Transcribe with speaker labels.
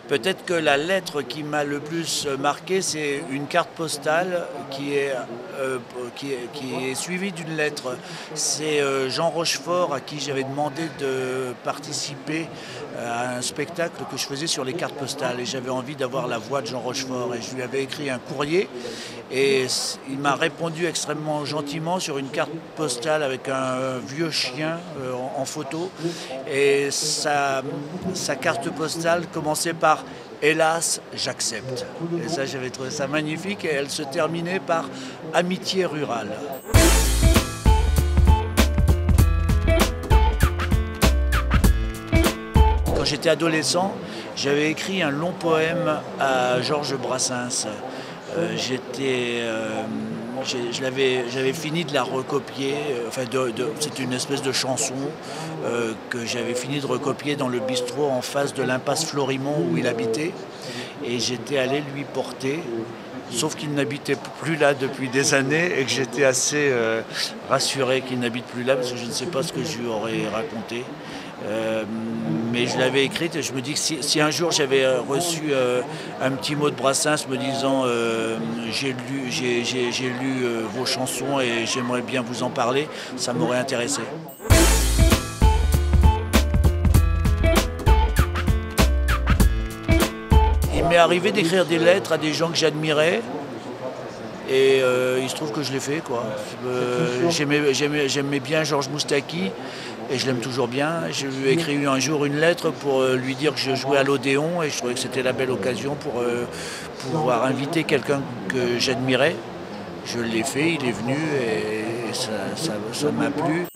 Speaker 1: Peut-être que la lettre qui m'a le plus marqué, c'est une carte postale qui est suivie d'une lettre. C'est Jean Rochefort à qui j'avais demandé de participer à un spectacle que je faisais sur les cartes postales. Et j'avais envie d'avoir la voix de Jean Rochefort. Et je lui avais écrit un courrier. Et il m'a répondu extrêmement gentiment sur une carte postale avec un vieux chien en photo. Et sa carte postale commençait par Hélas, j'accepte. Et ça, j'avais trouvé ça magnifique. Et elle se terminait par Amitié rurale. Quand j'étais adolescent, j'avais écrit un long poème à Georges Brassens. J'avais fini de la recopier, c'était une espèce de chanson que j'avais fini de recopier dans le bistrot en face de l'impasse Florimond où il habitait. Et j'étais allé lui porter, sauf qu'il n'habitait plus là depuis des années et que j'étais assez rassuré qu'il n'habite plus là parce que je ne sais pas ce que je lui aurais raconté. Mais je l'avais écrite et je me dis que si un jour j'avais reçu un petit mot de Brassens me disant j'ai lu vos chansons et j'aimerais bien vous en parler, ça m'aurait intéressé. Il m'est arrivé d'écrire des lettres à des gens que j'admirais. Et il se trouve que je l'ai fait, quoi. J'aimais bien Georges Moustaki et je l'aime toujours bien. Je lui ai écrit un jour une lettre pour lui dire que je jouais à l'Odéon et je trouvais que c'était la belle occasion pour pouvoir inviter quelqu'un que j'admirais. Je l'ai fait, il est venu et ça m'a plu.